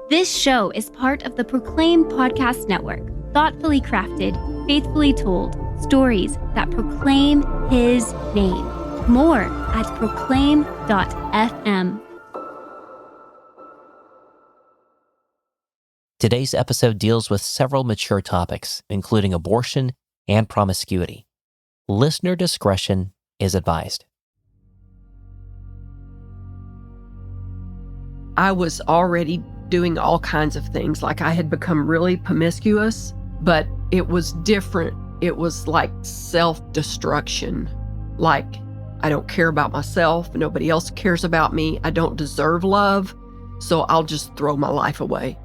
This show is part of the Proclaim Podcast Network, thoughtfully crafted, faithfully told stories that proclaim His name. More at proclaim.fm. Today's episode deals with several mature topics, including abortion and promiscuity. Listener discretion is advised. I was already doing all kinds of things. Like, I had become really promiscuous, but it was different. It was like self-destruction. Like, I don't care about myself. Nobody else cares about me. I don't deserve love. So I'll just throw my life away.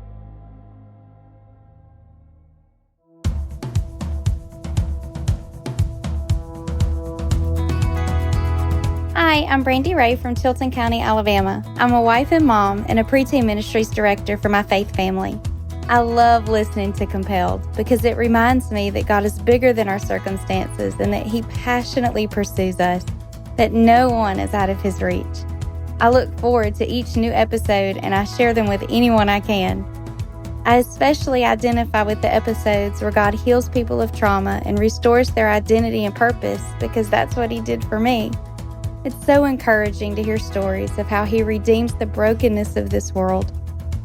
Hi, I'm Brandy Ray from Tilton County, Alabama. I'm a wife and mom and a preteen ministries director for my faith family. I love listening to Compelled because it reminds me that God is bigger than our circumstances and that He passionately pursues us, that no one is out of His reach. I look forward to each new episode and I share them with anyone I can. I especially identify with the episodes where God heals people of trauma and restores their identity and purpose because that's what He did for me. It's so encouraging to hear stories of how He redeems the brokenness of this world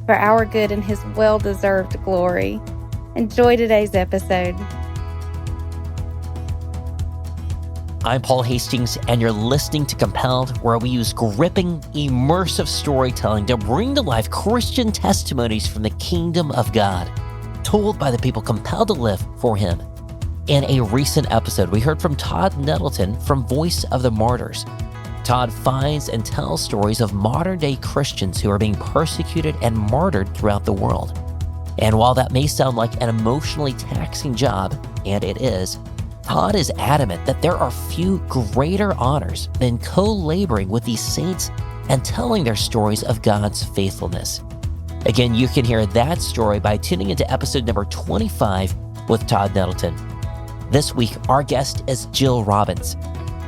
for our good and His well-deserved glory. Enjoy today's episode. I'm Paul Hastings, and you're listening to Compelled, where we use gripping, immersive storytelling to bring to life Christian testimonies from the kingdom of God, told by the people compelled to live for Him. In a recent episode, we heard from Todd Nettleton from Voice of the Martyrs. Todd finds and tells stories of modern-day Christians who are being persecuted and martyred throughout the world. And while that may sound like an emotionally taxing job, and it is, Todd is adamant that there are few greater honors than co-laboring with these saints and telling their stories of God's faithfulness. Again, you can hear that story by tuning into episode number 25 with Todd Nettleton. This week, our guest is Jill Robbins.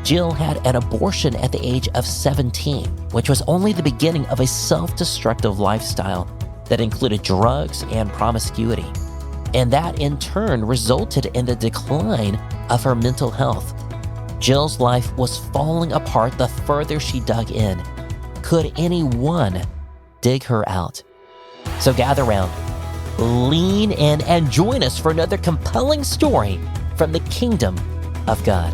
Jill had an abortion at the age of 17, which was only the beginning of a self-destructive lifestyle that included drugs and promiscuity. And that in turn resulted in the decline of her mental health. Jill's life was falling apart the further she dug in. Could anyone dig her out? So gather round, lean in, and join us for another compelling story from the kingdom of God.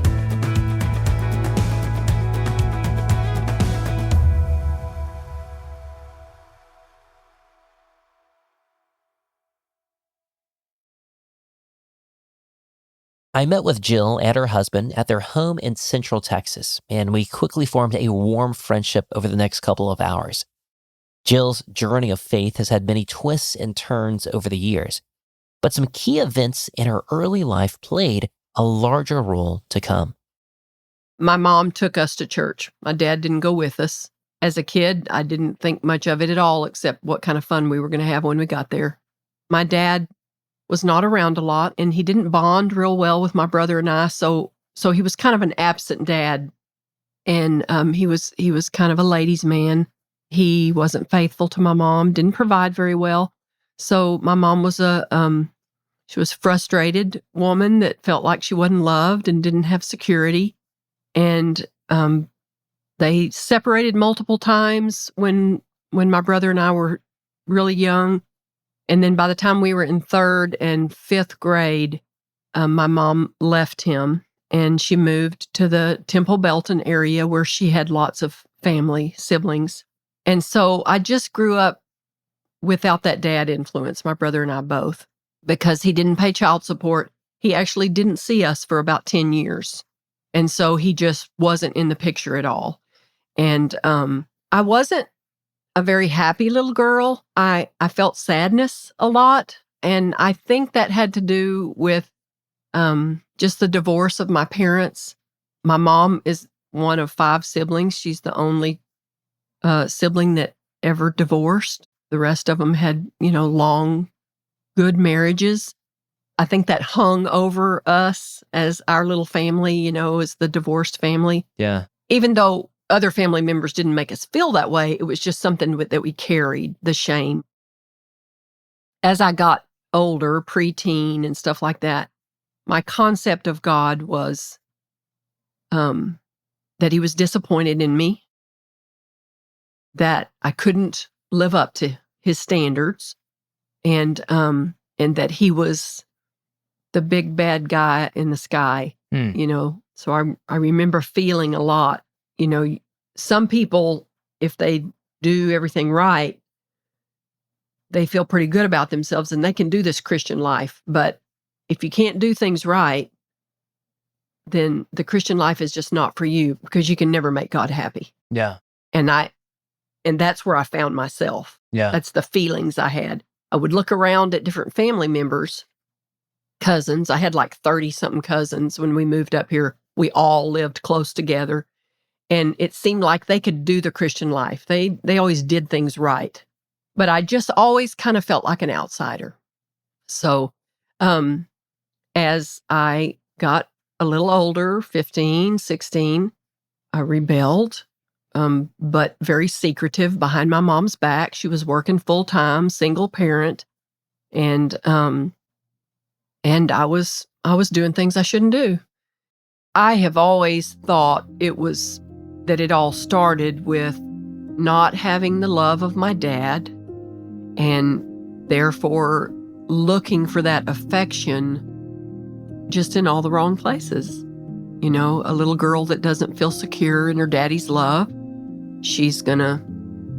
I met with Jill and her husband at their home in Central Texas, and we quickly formed a warm friendship over the next couple of hours. Jill's journey of faith has had many twists and turns over the years, but some key events in her early life played a larger role to come. My mom took us to church. My dad didn't go with us. As a kid, I didn't think much of it at all, except what kind of fun we were going to have when we got there. My dad was not around a lot, and he didn't bond real well with my brother and I, so he was kind of an absent dad, and he was kind of a ladies' man. He wasn't faithful to my mom, didn't provide very well. So my mom was she was a frustrated woman that felt like she wasn't loved and didn't have security, and they separated multiple times when my brother and I were really young. And then by the time we were in 3rd and 5th grade, my mom left him and she moved to the Temple Belton area where she had lots of family, siblings. And so I just grew up without that dad influence, my brother and I both, because he didn't pay child support. He actually didn't see us for about 10 years. And so he just wasn't in the picture at all. And I wasn't a very happy little girl. I felt sadness a lot. And I think that had to do with just the divorce of my parents. My mom is one of 5 siblings. She's the only sibling that ever divorced. The rest of them had, long, good marriages. I think that hung over us as our little family, as the divorced family. Yeah. Even though other family members didn't make us feel that way, it was just something that we carried, the shame. as I got older, preteen and stuff like that, my concept of God was that he was disappointed in me, that I couldn't live up to his standards, and that he was the big bad guy in the sky, So I remember feeling a lot, some people, if they do everything right, they feel pretty good about themselves and they can do this Christian life. But if you can't do things right, then the Christian life is just not for you, because you can never make God happy. Yeah. And that's where I found myself. Yeah. That's the feelings I had. I would look around at different family members, cousins. I had like 30-something cousins when we moved up here. We all lived close together. And it seemed like they could do the Christian life. They always did things right. But I just always kind of felt like an outsider. So as I got a little older, 15, 16, I rebelled, but very secretive behind my mom's back. She was working full-time, single parent, and I was doing things I shouldn't do. I have always thought that it all started with not having the love of my dad, and therefore looking for that affection just in all the wrong places. A little girl that doesn't feel secure in her daddy's love, she's gonna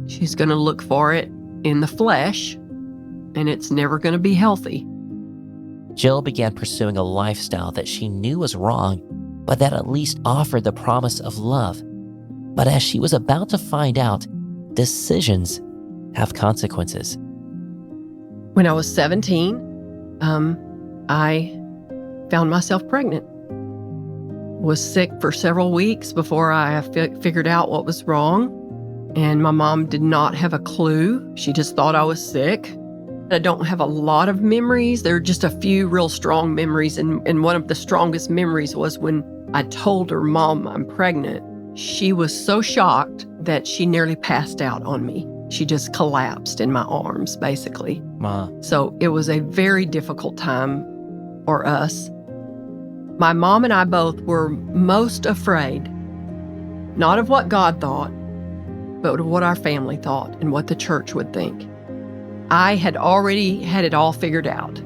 look for it in the flesh, and it's never gonna be healthy. Jill began pursuing a lifestyle that she knew was wrong, but that at least offered the promise of love. But as she was about to find out, decisions have consequences. When I was 17, I found myself pregnant. Was sick for several weeks before I figured out what was wrong. And my mom did not have a clue. She just thought I was sick. I don't have a lot of memories. There are just a few real strong memories. And one of the strongest memories was when I told her, "Mom, I'm pregnant." She was so shocked that she nearly passed out on me. She just collapsed in my arms, basically. So it was a very difficult time for us. My mom and I both were most afraid, not of what God thought, but of what our family thought and what the church would think. I had already had it all figured out.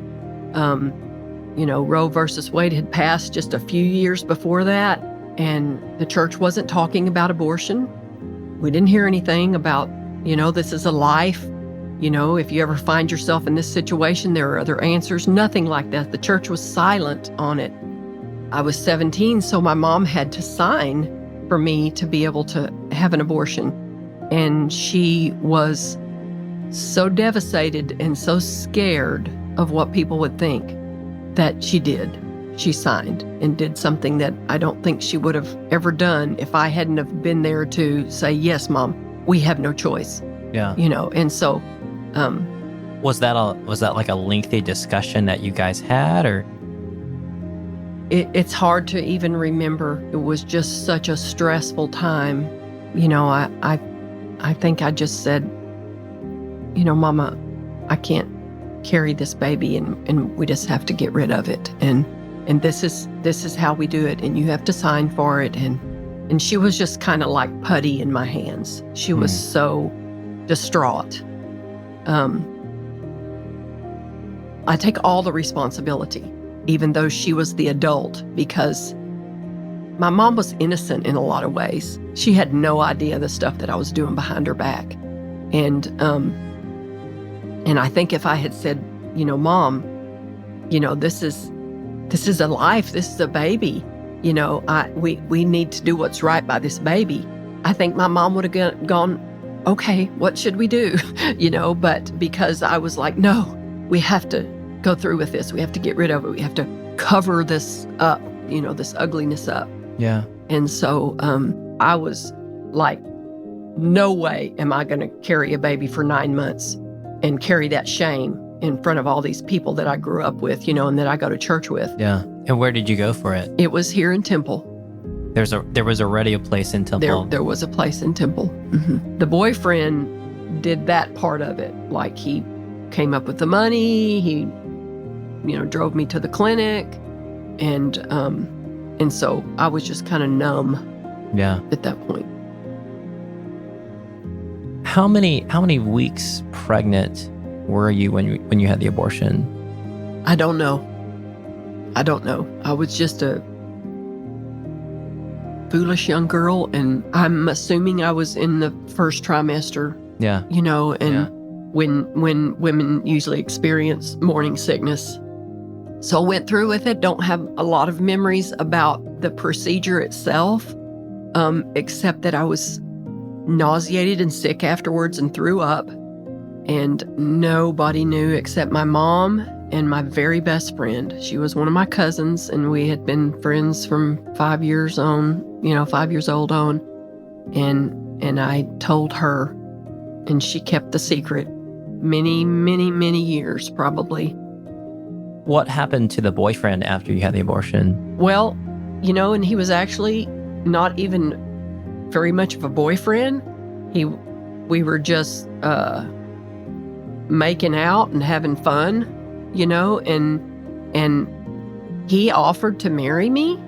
Roe versus Wade had passed just a few years before that, and the church wasn't talking about abortion. We didn't hear anything about, this is a life. If you ever find yourself in this situation, there are other answers. Nothing like that. The church was silent on it. I was 17, so my mom had to sign for me to be able to have an abortion. And she was so devastated and so scared of what people would think that she did. She signed and did something that I don't think she would have ever done if I hadn't have been there to say, "Yes, Mom, we have no choice." Yeah. And so was that like a lengthy discussion that you guys had, or? It's hard to even remember. It was just such a stressful time. I think I just said, "Mama, I can't carry this baby, and we just have to get rid of it. And this is how we do it, and you have to sign for it." And she was just kind of like putty in my hands. She was so distraught. I take all the responsibility, even though she was the adult, because my mom was innocent in a lot of ways. She had no idea the stuff that I was doing behind her back. And I think if I had said, "Mom, this is a life, this is a baby, we need to do what's right by this baby," I think my mom would have gone, "Okay, what should we do?" But because I was like, "No, we have to go through with this. We have to get rid of it. We have to cover this up, this ugliness up." Yeah. And so I was like, no way am I going to carry a baby for 9 months and carry that shame in front of all these people that I grew up with, and that I go to church with. Yeah. And where did you go for it? It was here in Temple. There was already a place in Temple. There was a place in Temple. Mm-hmm. The boyfriend did that part of it. Like he came up with the money. He, drove me to the clinic. And so I was just kind of numb at that point. How many weeks pregnant were you when you had the abortion? I don't know. I was just a foolish young girl, and I'm assuming I was in the first trimester. Yeah. When women usually experience morning sickness. So I went through with it. Don't have a lot of memories about the procedure itself, except that I was nauseated and sick afterwards and threw up. And nobody knew except my mom and my very best friend. She was one of my cousins, and we had been friends from 5 years old on. And I told her, and she kept the secret many, many, many years, probably. What happened to the boyfriend after you had the abortion? Well, and he was actually not even very much of a boyfriend. We were just making out and having fun, and he offered to marry me.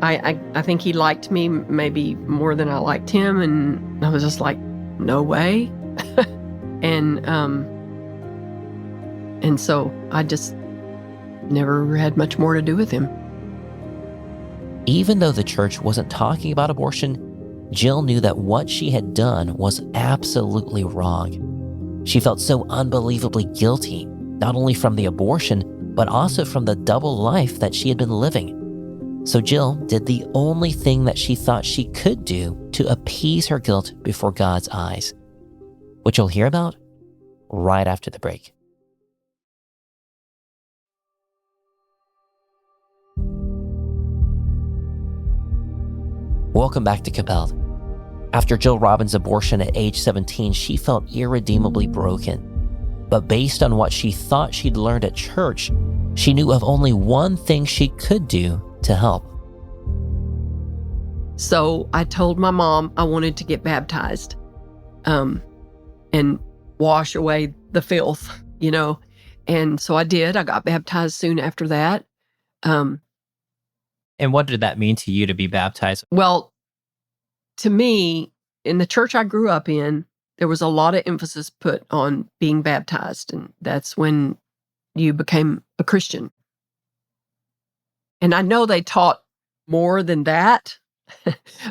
I think he liked me maybe more than I liked him, and I was just like, no way. And so I just never had much more to do with him. Even though the church wasn't talking about abortion, Jill knew that what she had done was absolutely wrong. She felt so unbelievably guilty, not only from the abortion, but also from the double life that she had been living. So Jill did the only thing that she thought she could do to appease her guilt before God's eyes, which you'll hear about right after the break. Welcome back to Compelled. After Jill Robbins' abortion at age 17, she felt irredeemably broken. But based on what she thought she'd learned at church, she knew of only one thing she could do to help. So I told my mom I wanted to get baptized and wash away the filth, And so I did. I got baptized soon after that. And what did that mean to you to be baptized? Well, to me, in the church I grew up in, there was a lot of emphasis put on being baptized, and that's when you became a Christian. And I know they taught more than that,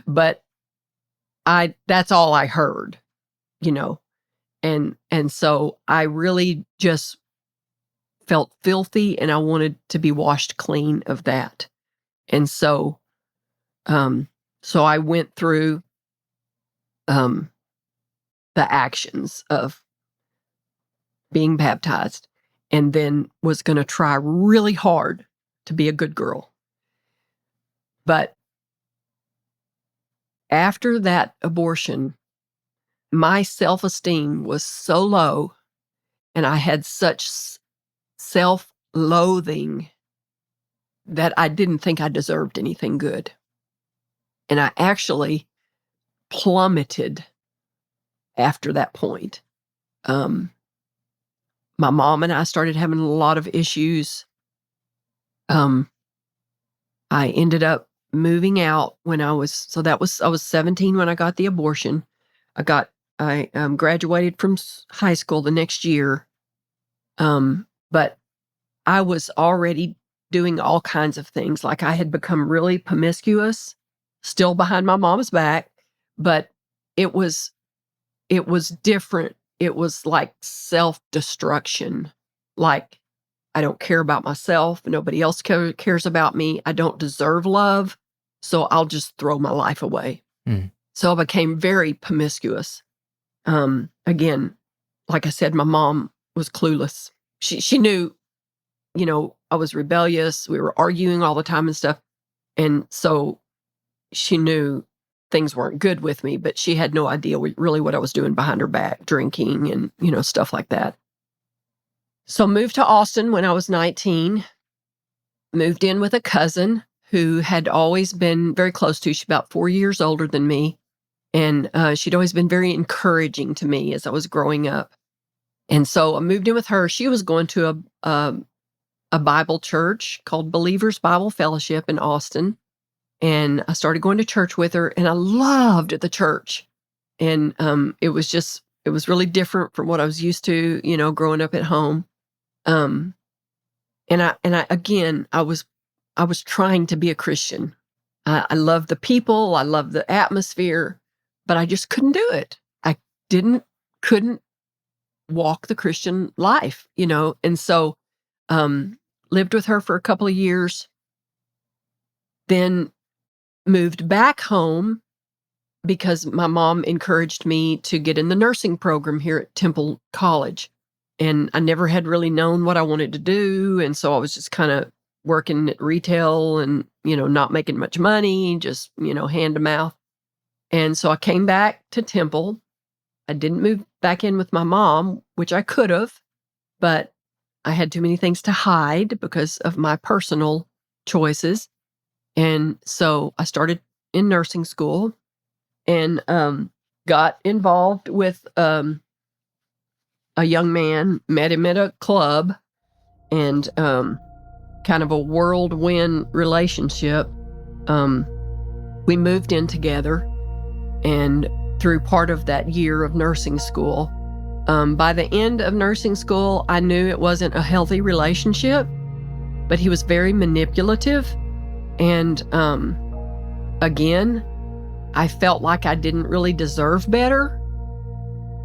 but that's all I heard, And so I really just felt filthy, and I wanted to be washed clean of that. And so I went through the actions of being baptized, and then was going to try really hard to be a good girl. But after that abortion, my self-esteem was so low, and I had such self-loathing that I didn't think I deserved anything good. And I actually plummeted after that point. My mom and I started having a lot of issues. I ended up moving out when I was 17 when I got the abortion. I graduated from high school the next year. But I was already doing all kinds of things. Like, I had become really promiscuous, still behind my mom's back, but it was different. It was like self-destruction. Like, I don't care about myself. Nobody else cares about me. I don't deserve love. So I'll just throw my life away. Mm. So I became very promiscuous. Again, like I said, my mom was clueless. She knew, I was rebellious. We were arguing all the time and stuff. And so she knew things weren't good with me, but she had no idea really what I was doing behind her back, drinking and, stuff like that. So moved to Austin when I was 19, moved in with a cousin who had always been very close to. She's about 4 years older than me. And she'd always been very encouraging to me as I was growing up. And so I moved in with her. She was going to a Bible church called Believers Bible Fellowship in Austin. And I started going to church with her, and I loved the church. And it was really different from what I was used to, growing up at home. And I was trying to be a Christian. I love the people, I love the atmosphere, but I just couldn't do it. I couldn't walk the Christian life, and so lived with her for a couple of years, then moved back home because my mom encouraged me to get in the nursing program here at Temple College. And I never had really known what I wanted to do. And so I was just kind of working at retail and, not making much money, just, hand to mouth. And so I came back to Temple. I didn't move back in with my mom, which I could have, but I had too many things to hide because of my personal choices. And so I started in nursing school and got involved with a young man, met him at a club, and kind of a whirlwind relationship. We moved in together, and through part of that year of nursing school, by the end of nursing school, I knew it wasn't a healthy relationship, but he was very manipulative. And again, I felt like I didn't really deserve better.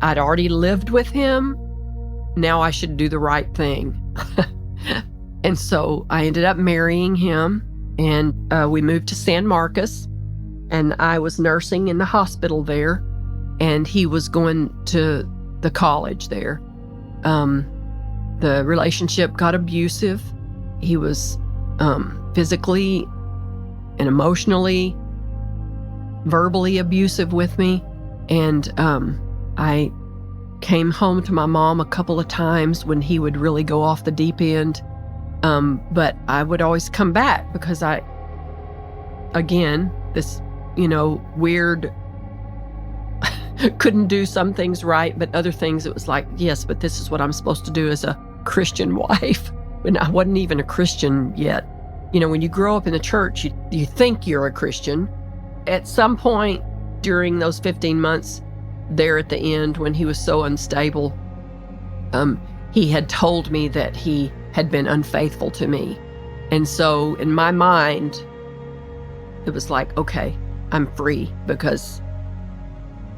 I'd already lived with him. Now I should do the right thing. And so I ended up marrying him, and we moved to San Marcos, and I was nursing in the hospital there, and he was going to the college there. The relationship got abusive. He was physically and emotionally, verbally abusive with me. And I came home to my mom a couple of times when he would really go off the deep end. But I would always come back because this, weird, couldn't do some things right, but other things it was like, yes, but this is what I'm supposed to do as a Christian wife. When I wasn't even a Christian yet. When you grow up in the church, you think you're a Christian. At some point during those 15 months there at the end, when he was so unstable, he had told me that he had been unfaithful to me. And so in my mind, it was like, okay, I'm free, because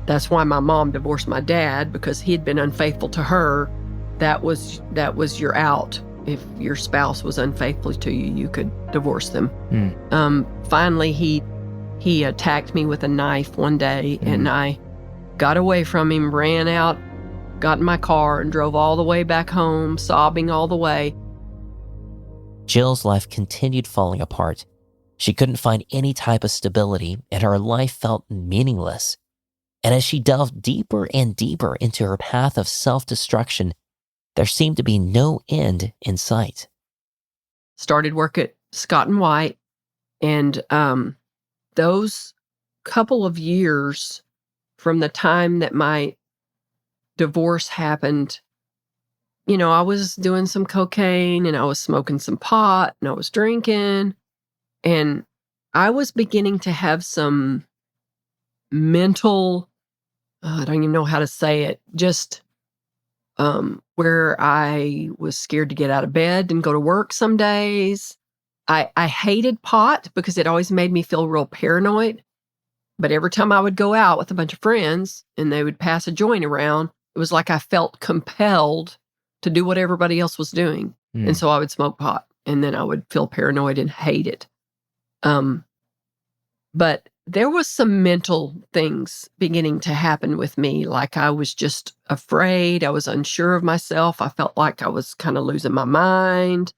that's why my mom divorced my dad, because he had been unfaithful to her. That was your out. If your spouse was unfaithful to you, you could divorce them. Finally, he attacked me with a knife one day, and I got away from him, ran out, got in my car, and drove all the way back home, sobbing all the way. Jill's life continued falling apart. She couldn't find any type of stability, and her life felt meaningless. And as she delved deeper and deeper into her path of self-destruction, there seemed to be no end in sight. Started work at Scott & White, and those couple of years from the time that my divorce happened, I was doing some cocaine, and I was smoking some pot, and I was drinking, and I was beginning to have some mental, I don't even know how to say it, just where I was scared to get out of bed and go to work some days. I hated pot because it always made me feel real paranoid. But every time I would go out with a bunch of friends and they would pass a joint around, it was like I felt compelled to do what everybody else was doing. And so I would smoke pot, and then I would feel paranoid and hate it. But there was some mental things beginning to happen with me. Like I was just afraid. I was unsure of myself. I felt like I was kind of losing my mind.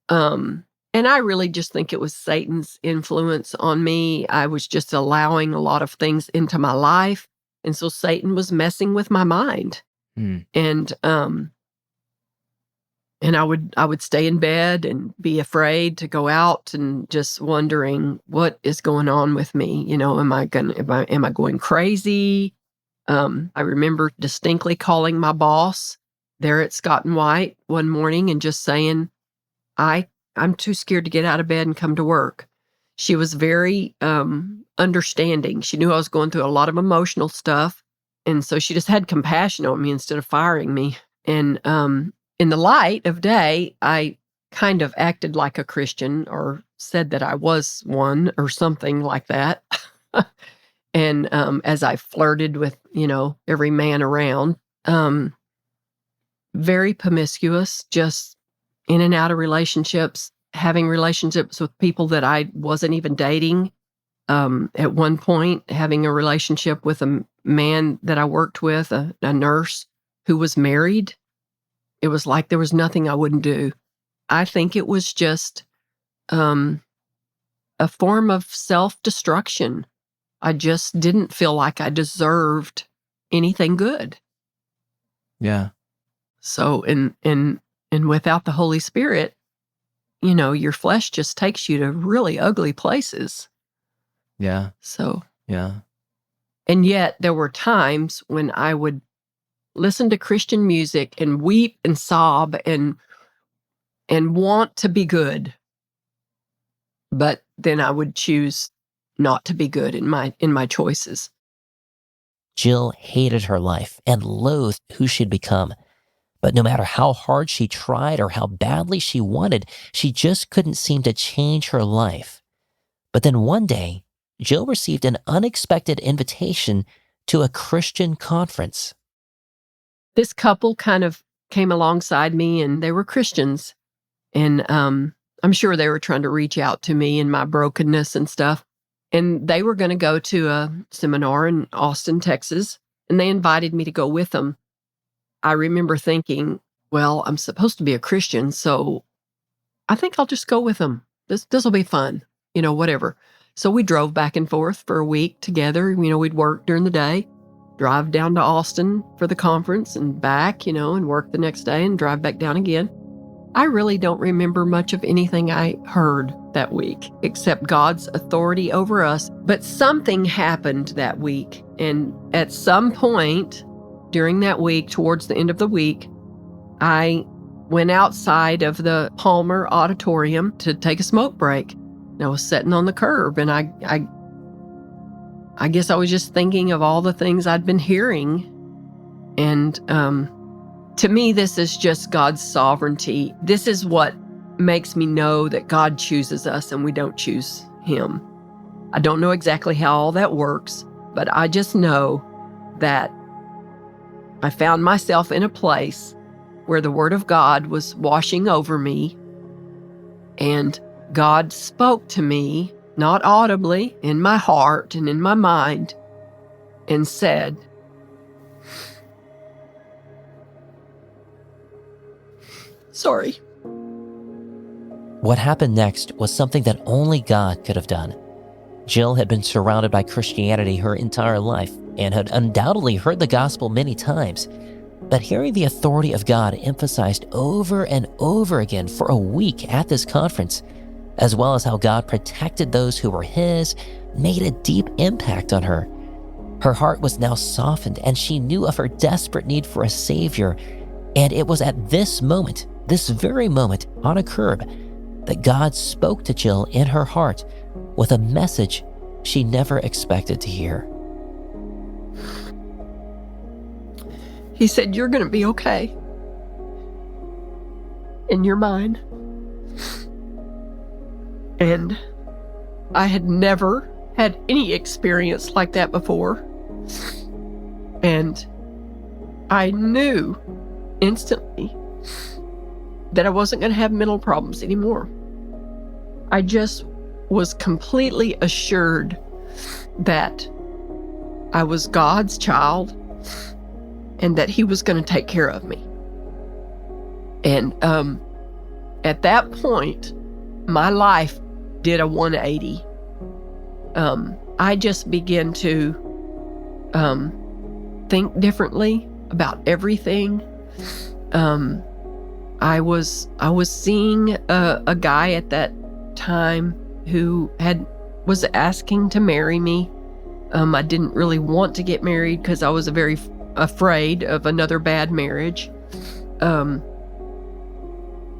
And I really just think it was Satan's influence on me. I was just allowing a lot of things into my life. And so Satan was messing with my mind. And I would stay in bed and be afraid to go out, and just wondering what is going on with me. Am I going crazy? I remember distinctly calling my boss there at Scott and White one morning and just saying, I'm too scared to get out of bed and come to work. She was very understanding. She knew I was going through a lot of emotional stuff. And so she just had compassion on me instead of firing me. And in the light of day, I kind of acted like a Christian or said that I was one or something like that. And as I flirted with, every man around, very promiscuous, just in and out of relationships, having relationships with people that I wasn't even dating. At one point, having a relationship with a man that I worked with, a nurse who was married. It was like there was nothing I wouldn't do. I think it was just a form of self-destruction. I just didn't feel like I deserved anything good. Yeah. So, and without the Holy Spirit, your flesh just takes you to really ugly places. Yeah. So, yeah. And yet there were times when I would listen to Christian music and weep and sob and want to be good. But then I would choose not to be good in my choices. Jill hated her life and loathed who she'd become. But no matter how hard she tried or how badly she wanted, she just couldn't seem to change her life. But then one day, Jill received an unexpected invitation to a Christian conference. This couple kind of came alongside me, and they were Christians. And I'm sure they were trying to reach out to me in my brokenness and stuff. And they were going to go to a seminar in Austin, Texas, and they invited me to go with them. I remember thinking, well, I'm supposed to be a Christian, so I think I'll just go with them. This will be fun, whatever. So we drove back and forth for a week together. We'd work during the day, drive down to Austin for the conference and back, and work the next day and drive back down again. I really don't remember much of anything I heard that week, except God's authority over us. But something happened that week. And at some point during that week, towards the end of the week, I went outside of the Palmer Auditorium to take a smoke break. I was sitting on the curb, and I guess I was just thinking of all the things I'd been hearing. And to me, this is just God's sovereignty. This is what makes me know that God chooses us and we don't choose Him. I don't know exactly how all that works, but I just know that I found myself in a place where the Word of God was washing over me, and God spoke to me, not audibly, in my heart and in my mind, and said, sorry. What happened next was something that only God could have done. Jill had been surrounded by Christianity her entire life and had undoubtedly heard the gospel many times. But hearing the authority of God emphasized over and over again for a week at this conference, as well as how God protected those who were His, made a deep impact on her. Her heart was now softened, and she knew of her desperate need for a Savior. And it was at this moment, this very moment on a curb, that God spoke to Jill in her heart with a message she never expected to hear. He said, you're going to be okay. In your mind. And I had never had any experience like that before. And I knew instantly that I wasn't going to have mental problems anymore. I just was completely assured that I was God's child and that He was going to take care of me. And at that point, my life did a 180. I just began to think differently about everything. I was seeing a guy at that time who was asking to marry me. I didn't really want to get married because I was very afraid of another bad marriage.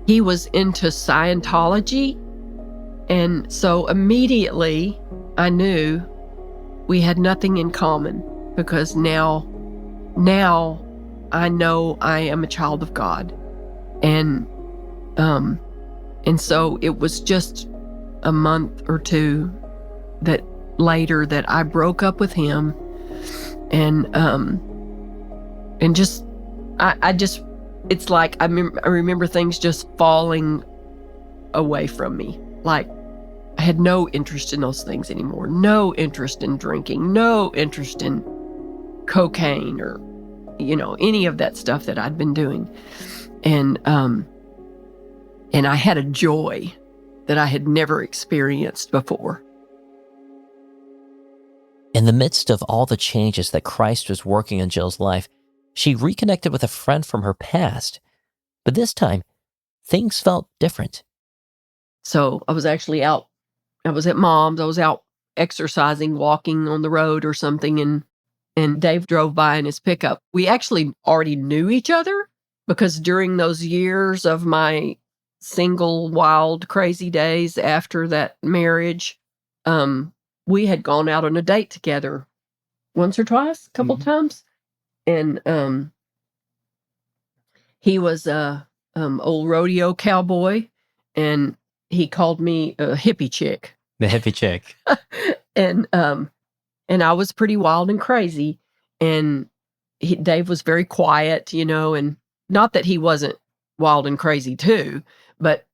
he was into Scientology. And so immediately I knew we had nothing in common, because now I know I am a child of God. And so it was just a month or two later that I broke up with him. And it's like I remember things just falling away from me. Like, I had no interest in those things anymore. No interest in drinking. No interest in cocaine or, any of that stuff that I'd been doing. And I had a joy that I had never experienced before. In the midst of all the changes that Christ was working in Jill's life, she reconnected with a friend from her past. But this time, things felt different. So I was actually out. I was at Mom's. I was out exercising, walking on the road or something, and Dave drove by in his pickup. We actually already knew each other, because during those years of my single, wild, crazy days after that marriage, we had gone out on a date together once or twice, a couple times. And he was a old rodeo cowboy, and he called me a hippie chick. The hippie chick. And I was pretty wild and crazy. And Dave was very quiet, and not that he wasn't wild and crazy too, but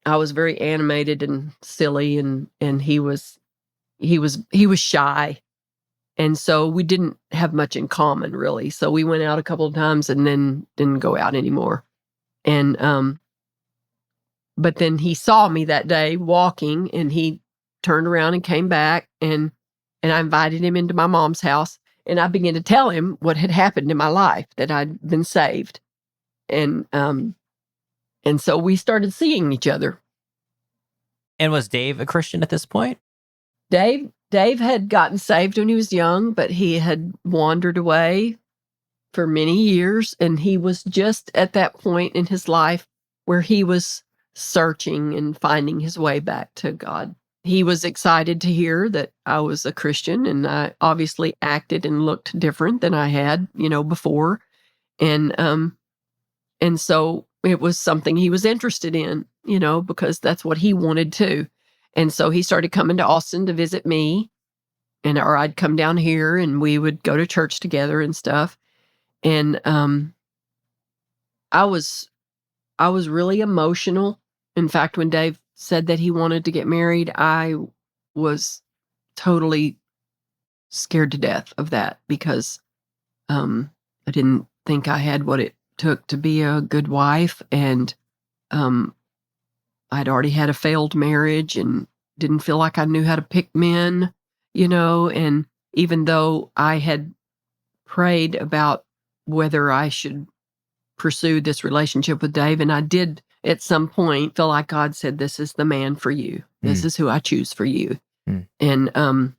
I was very animated and silly, and he was shy. And so we didn't have much in common, really. So we went out a couple of times and then didn't go out anymore. And but then he saw me that day walking, and he turned around and came back, and I invited him into my mom's house, and I began to tell him what had happened in my life, that I'd been saved. And so we started seeing each other. And was Dave a Christian at this point? Dave had gotten saved when he was young, but he had wandered away for many years, and he was just at that point in his life where he was searching and finding his way back to God. He was excited to hear that I was a Christian, and I obviously acted and looked different than I had, before. And so it was something he was interested in, because that's what he wanted too. And so he started coming to Austin to visit me, or I'd come down here and we would go to church together and stuff. And I was really emotional. In fact, when Dave said that he wanted to get married, I was totally scared to death of that, because I didn't think I had what it took to be a good wife, and I'd already had a failed marriage and didn't feel like I knew how to pick men, and even though I had prayed about whether I should pursue this relationship with Dave, and I did at some point feel like God said, this is the man for you. This is who I choose for you. And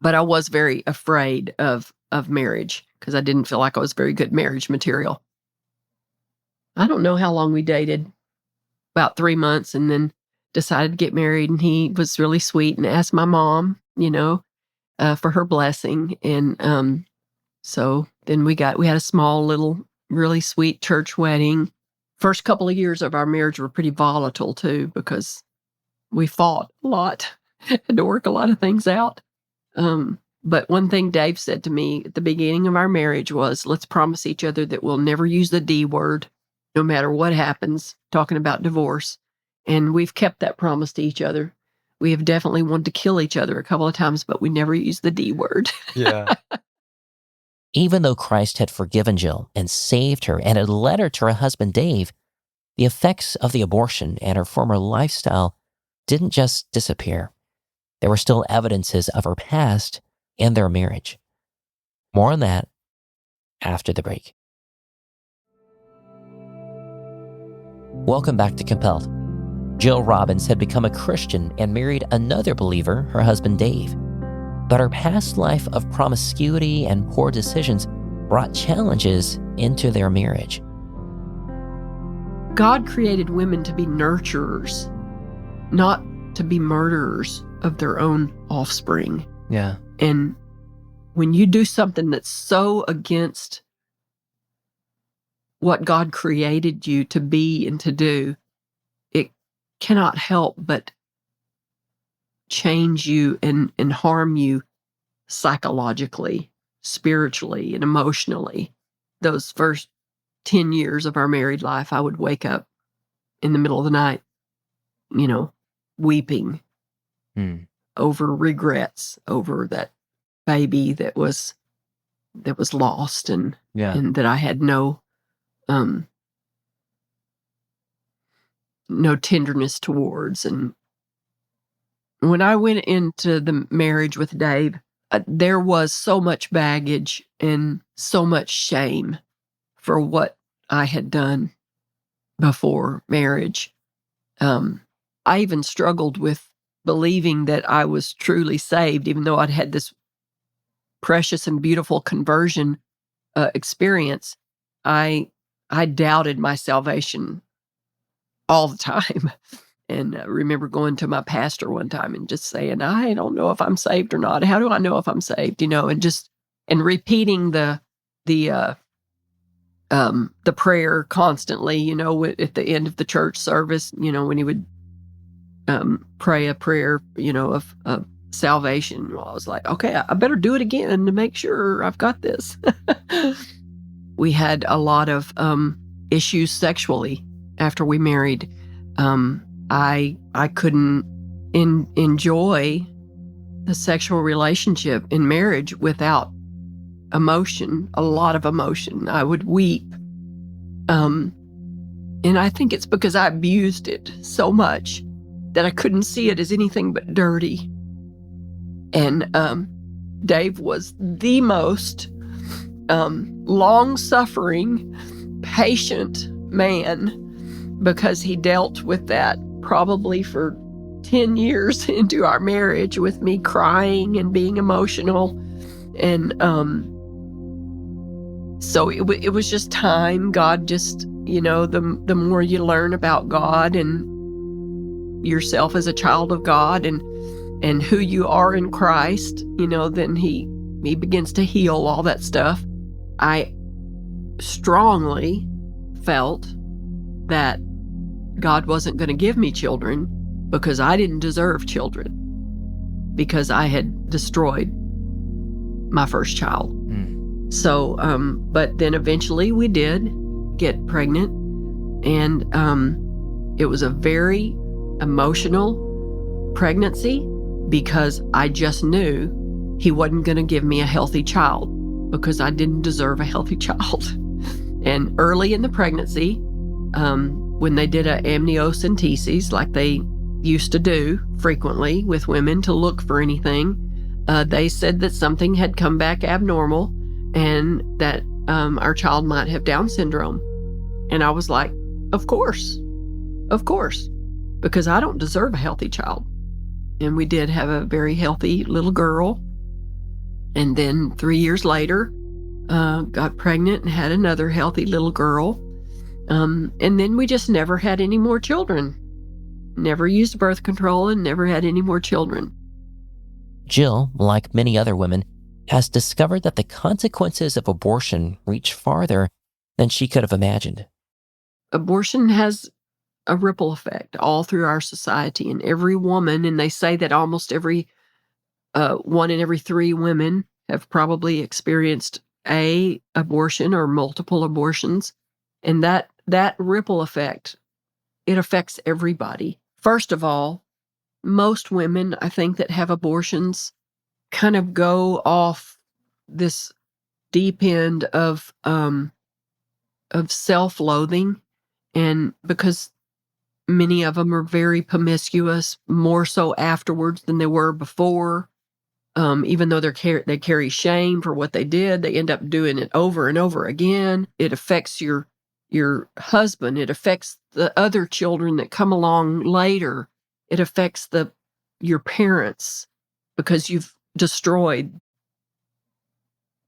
but I was very afraid of marriage, because I didn't feel like I was very good marriage material. I don't know how long we dated, about 3 months, and then decided to get married. And he was really sweet and asked my mom, for her blessing. And so then we had a small little, really sweet church wedding. First couple of years of our marriage were pretty volatile too, because we fought a lot, had to work a lot of things out. But one thing Dave said to me at the beginning of our marriage was, let's promise each other that we'll never use the D word, no matter what happens, talking about divorce. And we've kept that promise to each other. We have definitely wanted to kill each other a couple of times, but we never used the D word. Yeah. Even though Christ had forgiven Jill and saved her and had led her to her husband Dave, the effects of the abortion and her former lifestyle didn't just disappear. There were still evidences of her past and their marriage. More on that after the break. Welcome back to Compelled. Jill Robbins had become a Christian and married another believer, her husband Dave. But her past life of promiscuity and poor decisions brought challenges into their marriage. God created women to be nurturers, not to be murderers of their own offspring. Yeah. And when you do something that's so against what God created you to be and to do, it cannot help but change you and harm you psychologically, spiritually, and emotionally. Those first 10 years of our married life, I would wake up in the middle of the night, weeping over regrets, over that baby that was lost and that I had no tenderness towards. And when I went into the marriage with Dave, there was so much baggage and so much shame for what I had done before marriage. I even struggled with believing that I was truly saved, even though I'd had this precious and beautiful conversion experience. I doubted my salvation all the time. And I remember going to my pastor one time and just saying, I don't know if I'm saved or not. How do I know if I'm saved? And repeating the prayer constantly, at the end of the church service, when he would pray a prayer, of salvation. Well, I was like, okay, I better do it again to make sure I've got this. We had a lot of issues sexually after we married. I couldn't enjoy the sexual relationship in marriage without emotion, a lot of emotion. I would weep. And I think it's because I abused it so much that I couldn't see it as anything but dirty. And Dave was the most long-suffering, patient man, because he dealt with that probably for 10 years into our marriage with me crying and being emotional. And so it was just time. God just, the more you learn about God and yourself as a child of God and who you are in Christ, then he begins to heal all that stuff. I strongly felt that God wasn't going to give me children because I didn't deserve children, because I had destroyed my first child. So, but then eventually we did get pregnant, and it was a very emotional pregnancy because I just knew he wasn't going to give me a healthy child because I didn't deserve a healthy child. And early in the pregnancy, when they did an amniocentesis, like they used to do frequently with women to look for anything, they said that something had come back abnormal and that our child might have Down syndrome. And I was like, of course, because I don't deserve a healthy child. And we did have a very healthy little girl. And then 3 years later, got pregnant and had another healthy little girl. And then we just never had any more children. Never used birth control and never had any more children. Jill, like many other women, has discovered that the consequences of abortion reach farther than she could have imagined. Abortion has a ripple effect all through our society, and every woman, and they say that almost every 1 in every 3 women have probably experienced a abortion or multiple abortions. And that ripple effect, it affects everybody. First of all, most women, I think, that have abortions kind of go off this deep end of self-loathing, and because many of them are very promiscuous, more so afterwards than they were before. Even though they carry shame for what they did, they end up doing it over and over again. It affects your husband. It affects the other children that come along later. It affects your parents because you've destroyed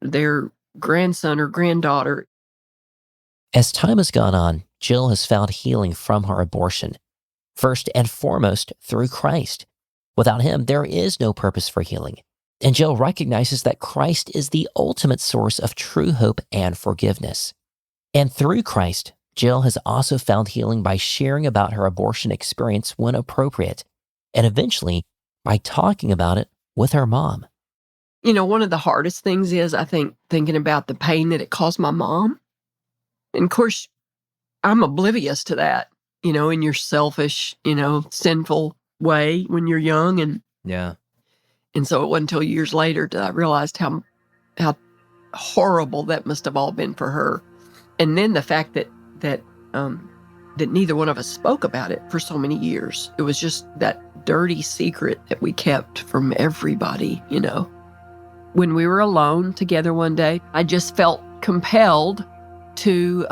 their grandson or granddaughter. As time has gone on, Jill has found healing from her abortion, first and foremost through Christ. Without him, there is no purpose for healing. And Jill recognizes that Christ is the ultimate source of true hope and forgiveness. And through Christ, Jill has also found healing by sharing about her abortion experience when appropriate, and eventually by talking about it with her mom. One of the hardest things is, I think, thinking about the pain that it caused my mom. And of course, I'm oblivious to that, in your selfish, sinful way when you're young. And so it wasn't until years later that I realized how horrible that must have all been for her. And then the fact that neither one of us spoke about it for so many years. It was just that dirty secret that we kept from everybody, When we were alone together one day, I just felt compelled to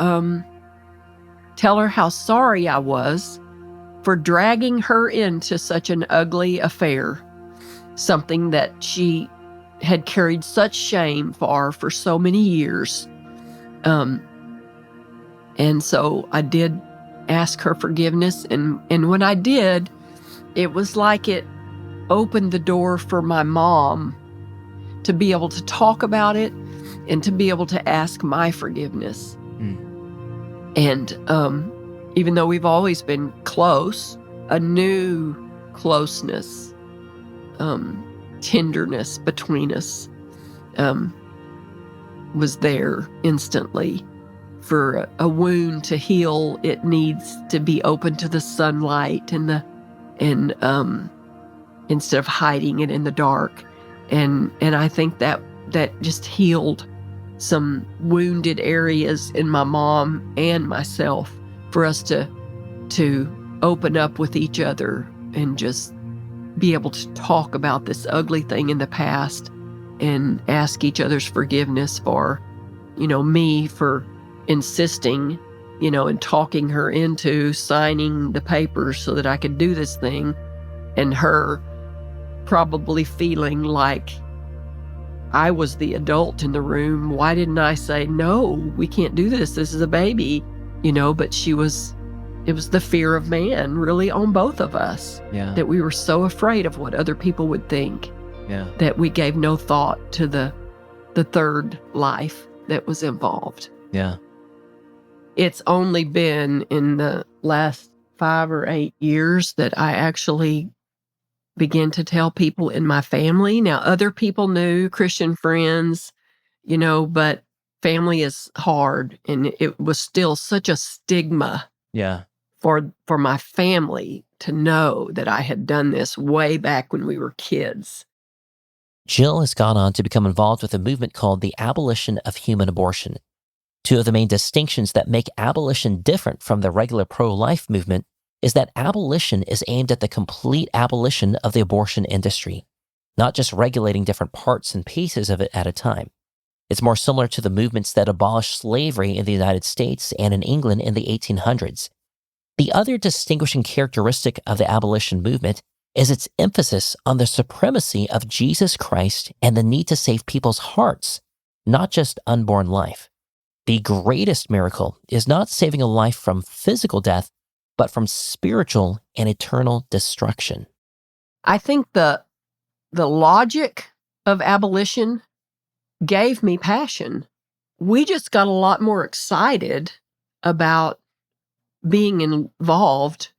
tell her how sorry I was for dragging her into such an ugly affair, something that she had carried such shame for so many years. And so I did ask her forgiveness, and when I did, it was like it opened the door for my mom to be able to talk about it and to be able to ask my forgiveness. And even though we've always been close, a new closeness, tenderness between us was there instantly. For a wound to heal, it needs to be open to the sunlight and instead of hiding it in the dark. And I think that just healed some wounded areas in my mom and myself for us to open up with each other and just be able to talk about this ugly thing in the past and ask each other's forgiveness for, me for insisting, and talking her into signing the papers so that I could do this thing, and her probably feeling like I was the adult in the room. Why didn't I say, no, we can't do this. This is a baby, but it was the fear of man really on both of us. Yeah. That we were so afraid of what other people would think. Yeah. That we gave no thought to the third life that was involved. Yeah. It's only been in the last 5 or 8 years that I actually began to tell people in my family. Now, other people knew, Christian friends, but family is hard, and it was still such a stigma Yeah. for my family to know that I had done this way back when we were kids. Jill has gone on to become involved with a movement called the Abolition of Human Abortion. Two of the main distinctions that make abolition different from the regular pro-life movement is that abolition is aimed at the complete abolition of the abortion industry, not just regulating different parts and pieces of it at a time. It's more similar to the movements that abolished slavery in the United States and in England in the 1800s. The other distinguishing characteristic of the abolition movement is its emphasis on the supremacy of Jesus Christ and the need to save people's hearts, not just unborn life. The greatest miracle is not saving a life from physical death, but from spiritual and eternal destruction. I think the logic of abolition gave me passion. We just got a lot more excited about being involved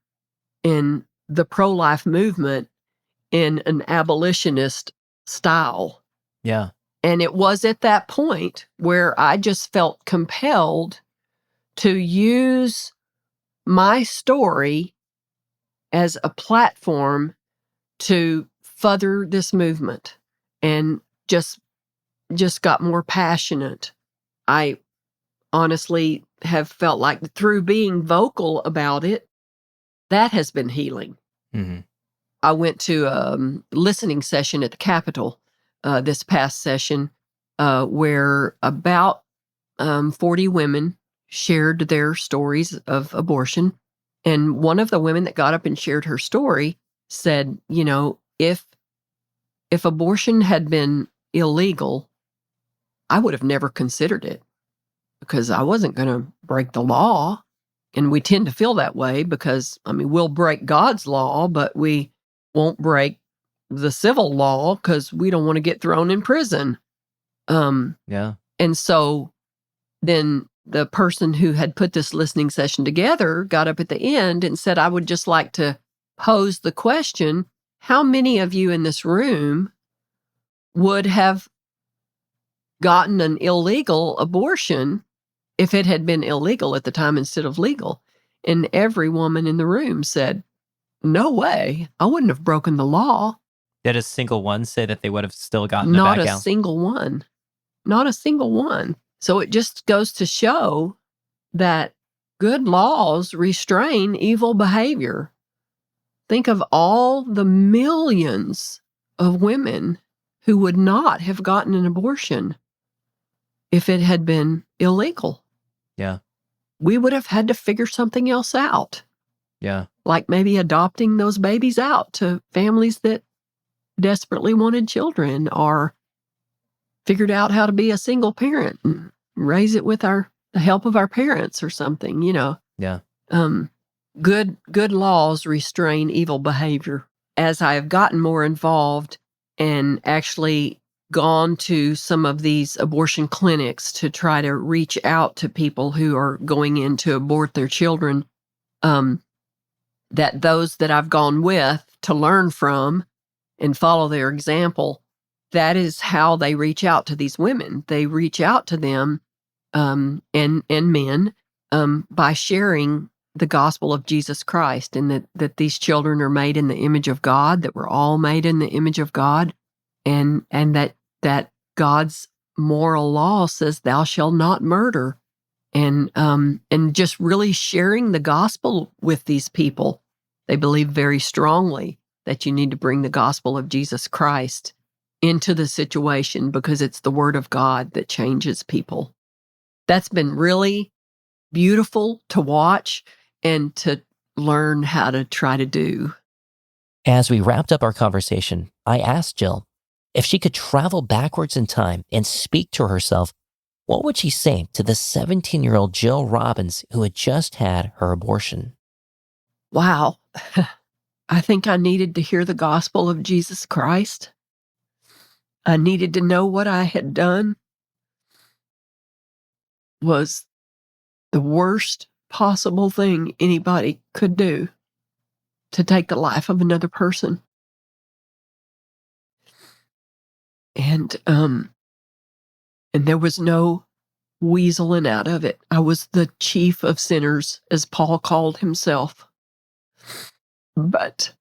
in the pro-life movement in an abolitionist style. Yeah. And it was at that point where I just felt compelled to use my story as a platform to further this movement, and just got more passionate. I honestly have felt like through being vocal about it, that has been healing. Mm-hmm. I went to a listening session at the Capitol this past session where about 40 women shared their stories of abortion. And one of the women that got up and shared her story said, if abortion had been illegal, I would have never considered it because I wasn't going to break the law And we tend to feel that way because, we'll break God's law, but we won't break the civil law because we don't want to get thrown in prison. Yeah. And so then the person who had put this listening session together got up at the end and said, I would just like to pose the question, how many of you in this room would have gotten an illegal abortion if it had been illegal at the time instead of legal? And every woman in the room said, no way, I wouldn't have broken the law. Did a single one say that they would have still gotten Not it a back out? single one. Not a single one. So it just goes to show that good laws restrain evil behavior. Think of all the millions of women who would not have gotten an abortion if it had been illegal. Yeah. We would have had to figure something else out, Yeah. like maybe adopting those babies out to families that desperately wanted children, or figured out how to be a single parent and raise it with the help of our parents or something, Yeah. Good laws restrain evil behavior. As I have gotten more involved and actually gone to some of these abortion clinics to try to reach out to people who are going in to abort their children, that those that I've gone with to learn from and follow their example, that is how they reach out to these women. They reach out to them and men by sharing the gospel of Jesus Christ, and that these children are made in the image of God, that we're all made in the image of God, and that God's moral law says thou shalt not murder, and just really sharing the gospel with these people. They believe very strongly that you need to bring the gospel of Jesus Christ into the situation because it's the word of God that changes people. That's been really beautiful to watch and to learn how to try to do. As we wrapped up our conversation, I asked Jill if she could travel backwards in time and speak to herself, what would she say to the 17-year-old Jill Robbins who had just had her abortion? Wow. I think I needed to hear the gospel of Jesus Christ. I needed to know what I had done was the worst possible thing anybody could do, to take the life of another person. And there was no weaseling out of it. I was the chief of sinners, as Paul called himself. But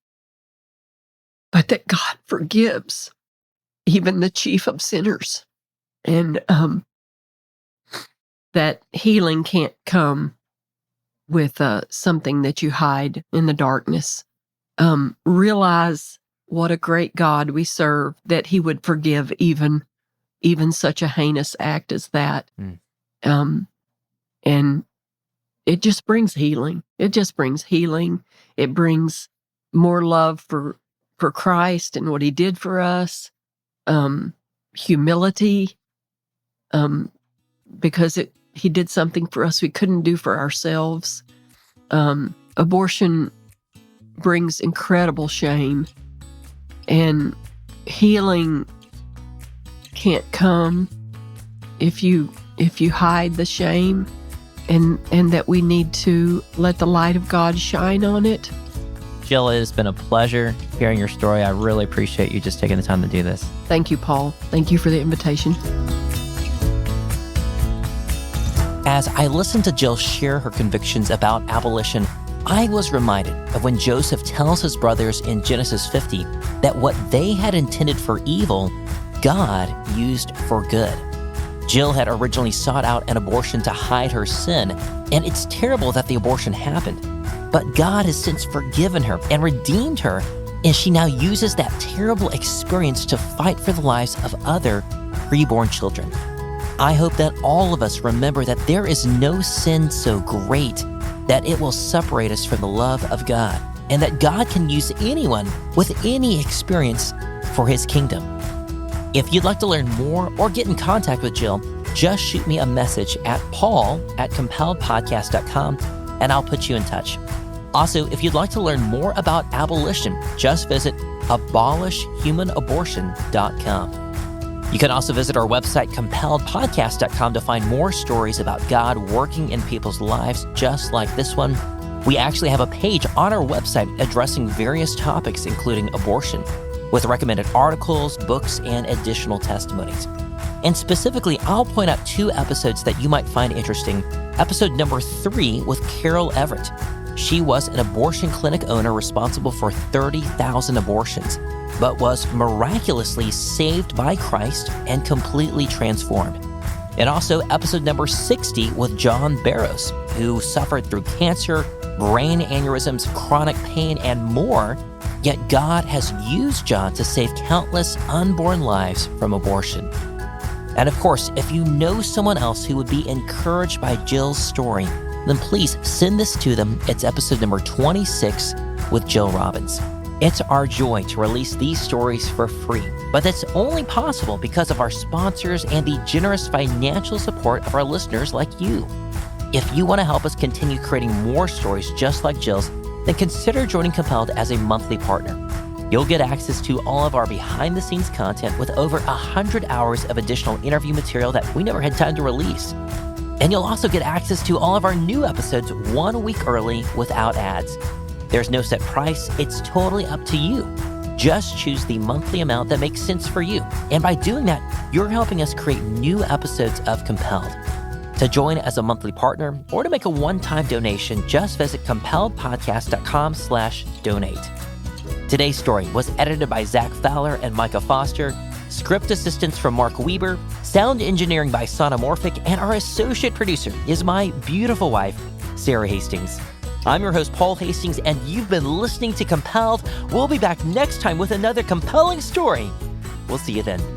that God forgives even the chief of sinners. And that healing can't come with something that you hide in the darkness. Realize what a great God we serve, that he would forgive even such a heinous act as that. And it just brings healing. It just brings healing. It brings more love for Christ and what he did for us. Humility, because he did something for us we couldn't do for ourselves. Abortion brings incredible shame, and healing can't come if you hide the shame, and that we need to let the light of God shine on it. Jill, it has been a pleasure hearing your story. I really appreciate you just taking the time to do this. Thank you, Paul. Thank you for the invitation. As I listened to Jill share her convictions about abolition, I was reminded of when Joseph tells his brothers in Genesis 50 that what they had intended for evil, God used for good. Jill had originally sought out an abortion to hide her sin, and it's terrible that the abortion happened. But God has since forgiven her and redeemed her, and she now uses that terrible experience to fight for the lives of other preborn children. I hope that all of us remember that there is no sin so great that it will separate us from the love of God, and that God can use anyone with any experience for his kingdom. If you'd like to learn more or get in contact with Jill, just shoot me a message at paul@compelledpodcast.com and I'll put you in touch. Also, if you'd like to learn more about abolition, just visit abolishhumanabortion.com. You can also visit our website, compelledpodcast.com, to find more stories about God working in people's lives just like this one. We actually have a page on our website addressing various topics, including abortion, with recommended articles, books, and additional testimonies. And specifically, I'll point out 2 episodes that you might find interesting. Episode number 3 with Carol Everett. She was an abortion clinic owner responsible for 30,000 abortions, but was miraculously saved by Christ and completely transformed. And also episode number 60 with John Barrows, who suffered through cancer, brain aneurysms, chronic pain, and more, yet God has used John to save countless unborn lives from abortion. And of course, if you know someone else who would be encouraged by Jill's story, then please send this to them. It's episode number 26 with Jill Robbins. It's our joy to release these stories for free, but that's only possible because of our sponsors and the generous financial support of our listeners like you. If you want to help us continue creating more stories just like Jill's, then consider joining Compelled as a monthly partner. You'll get access to all of our behind-the-scenes content with over 100 hours of additional interview material that we never had time to release. And you'll also get access to all of our new episodes 1 week early without ads. There's no set price. It's totally up to you. Just choose the monthly amount that makes sense for you. And by doing that, you're helping us create new episodes of Compelled. To join as a monthly partner or to make a one-time donation, just visit compelledpodcast.com/donate. Today's story was edited by Zach Fowler and Micah Foster, script assistance from Mark Weber, sound engineering by Sonomorphic, and our associate producer is my beautiful wife, Sarah Hastings. I'm your host, Paul Hastings, and you've been listening to Compelled. We'll be back next time with another compelling story. We'll see you then.